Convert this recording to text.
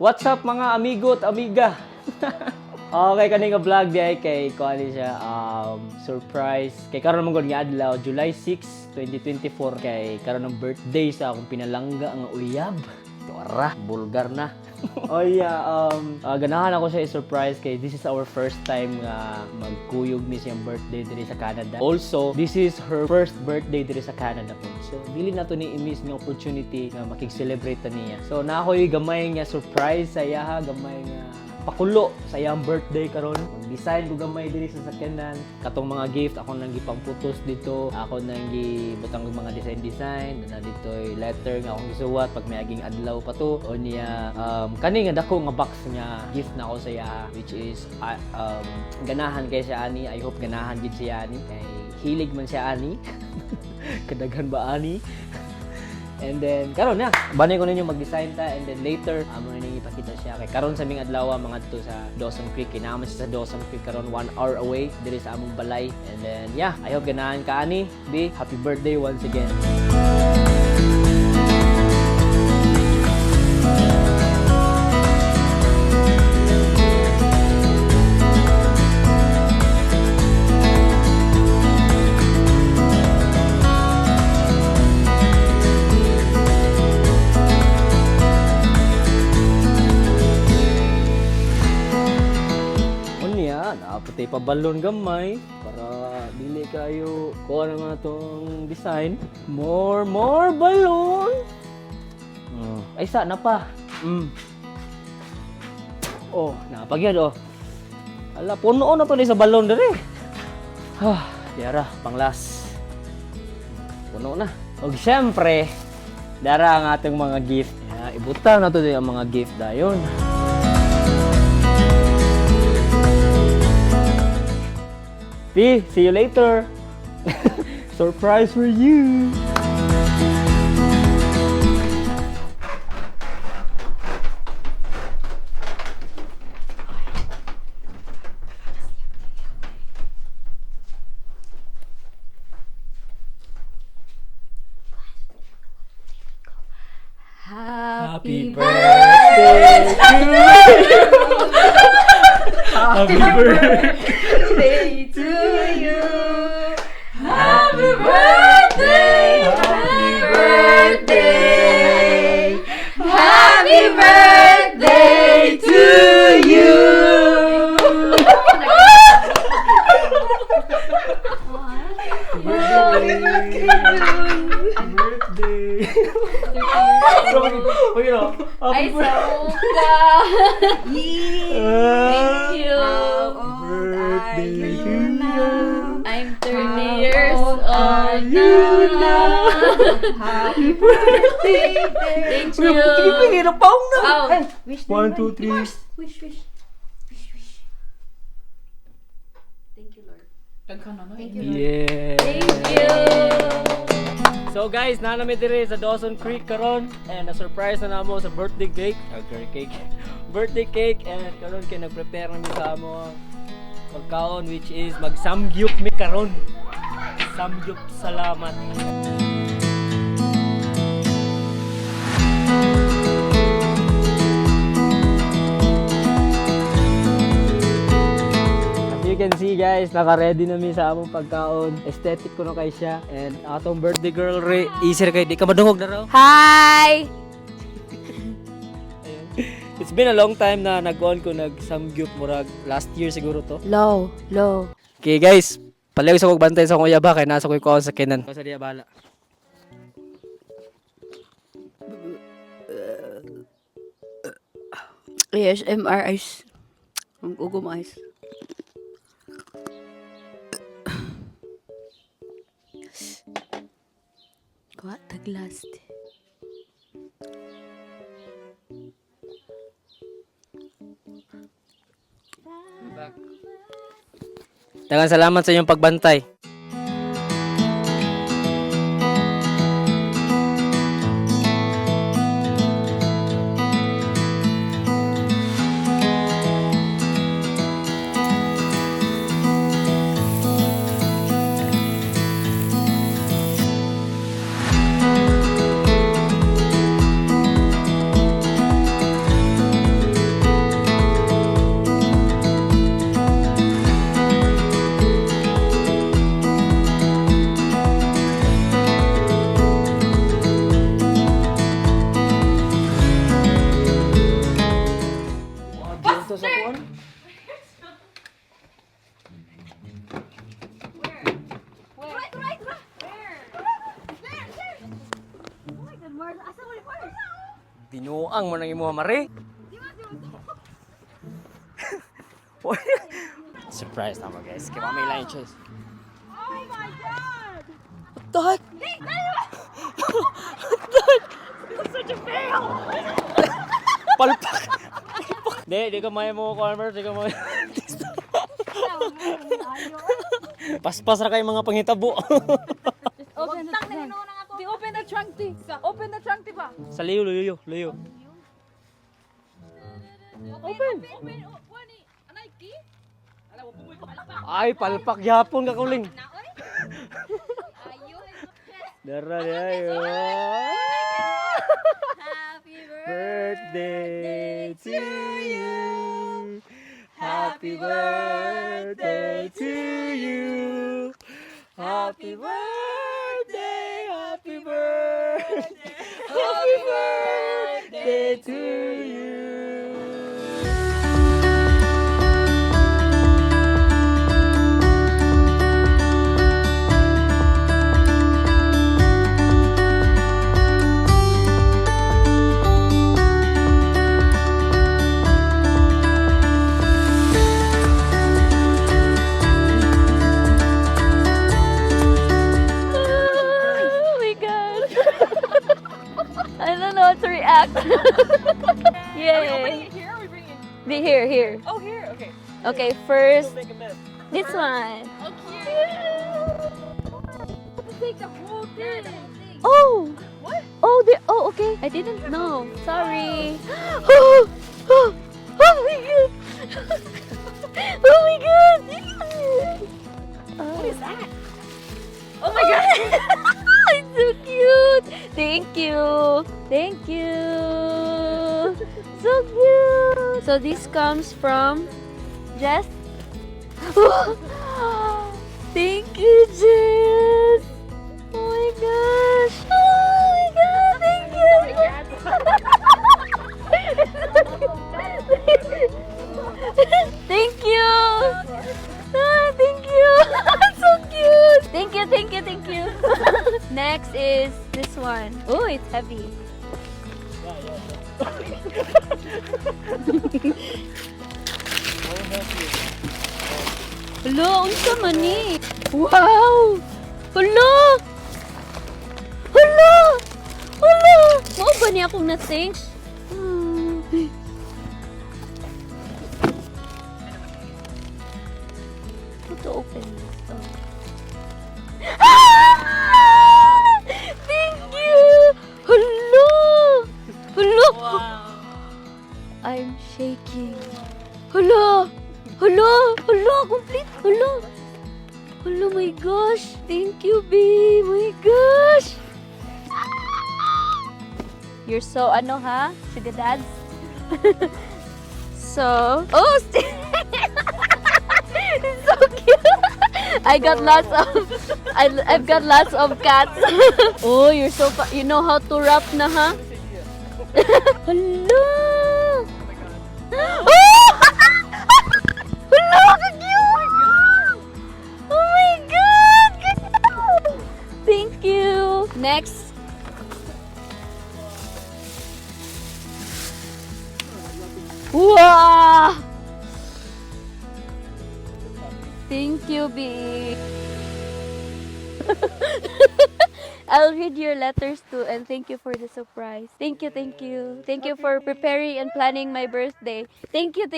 What's up mga amigo at amiga? Okay, kaning vlog di ay kay kuani siya surprise kay karon man gud nga adlaw July 6, 2024 kay karon ng birthday sa akong pinalangga nga uyab. Tora, bulgar na. Oh yeah, ganahan ako siya i-surprise kay this is our first time nga magkuyog ni siyang birthday diri sa Canada. Also, this is her first birthday diri sa Canada po. So, dili na to ni i-miss nga opportunity nga makig-celebrate ta niya. So, na ako'y gamay nga surprise sa iya ha, gamay nga pakulo sa iyang birthday karon. Design ko gamay diri sa sakyanan. Katong mga gift ako nang gipang-photos dito. Ako nang gibutang mga design na dito'y letter nga akong gisuwat pag may aging adlaw pa to. O niya kani nga dako nga box nga gift na ako sa iya which is ganahan kay siya ani. I hope ganahan gid siya ani kay hilig man siya ani. Kadaghan ba ani? And then, karon na, banay ko ninyo mag-design ta and then later, amo na ninyo ipakita siya. Kay karon sa aming adlaw mga dito sa Dawson Creek. Kinaman siya sa Dawson Creek karon 1 hour away diri sa among balay. And then, yeah, I hope ganahan ka ani. B, happy birthday once again. Pati pa balon gamay para dili kayo kuha na nga tong design. More balon. Ay sa na pa. Oh, napagyad oh. Ala puno na to ni sa balon diri. Diara panglas. Puno na. Og syempre, dara ang atong mga gift. Ibutang na to ang mga gift dayon. See you later. Surprise for you. Happy birthday to you. Happy birthday to you. Happy birthday. Happy birthday. Happy birthday to you. Ay, sauka! Thank you! Birthday to you! I'm 30 years old now! Happy birthday! Thank you! Sige, paong na! Oh. 1, 2, 3. Wish. Thank you, Lord. Thank you, Lord. Yeah! Thank you! So guys, nanami dire sa Dawson Creek karon and na-surprise na namo sa birthday cake. Birthday cake and karon kay nag-prepare na mi sa amo pagkaon which is mag-samgyup mi karon. Samgyup salamat. You can see guys, naka-ready na mi sa among pagkaon. Aesthetic ko na kay siya. And atong birthday girl Ray, easier kay di ka madungog na raw. Hi! It's been a long time na nag-on ko nag-samgyup murag last year siguro to. Low. Okay guys, palayo sa kong bantay sa akong yaba kay nasa ko yung sa kinan. Sa diya bala. ASMR ice. Ang ugom ice. Kuha taglas. Daghang salamat sa inyong pagbantay. Tinuang mo nang imo mare. Surprise naman guys. Kaya may lunches. Oh my God! What the heck? This is such a fail! Palpak! Di ka may mo, Farmer. Di ka may... Paspas ra kay mga panghitabo. Open the trunk. Open the trunk, ti. Open the trunk, ti ba? Sa liyo, luyo. Open. Wani, anay ki? Ay, palpak yapon ka kuling. Ayun. Dara dayo. Happy Birthday to you. Happy birthday to you. Happy birthday, happy birthday. Happy birthday to you. Oh my god. I don't know how to react. Yay. Here are we bringing? Here. Oh, here. Okay. Okay, first this one. Oh, cute. Take the whole thing. Oh. What? Oh, oh, okay. I didn't know. Sorry. Oh, oh, oh my god. Oh my god. What is that? Oh my God! It's so cute. Thank you. Thank you. So cute. So this comes from Jess. Thank you, Jess. Oh my gosh. Oh my god. Thank you. Thank you. Thank you. So cute. Thank you. Next is this one. Oh, it's heavy. Hello, unsa man ni? Wow! Hello! Mao ba niya akong na-think? How to open this? Ah! Thank you! Hello! I'm shaking. Hello! Complete! Hello, my gosh! Thank you, babe! My gosh! You're so ano ha? Sugar dads? So... Oh! It's so cute! I've got lots of cats. Oh, you're so you know how to wrap na ha? Hello! Oh! Hello, ka-cute! Oh my god! Ka-cute! Thank you. Next. Wow! Thank you, B. I'll read your letters too, and thank you for the surprise. Thank you. Thank you for preparing and planning my birthday. Thank you.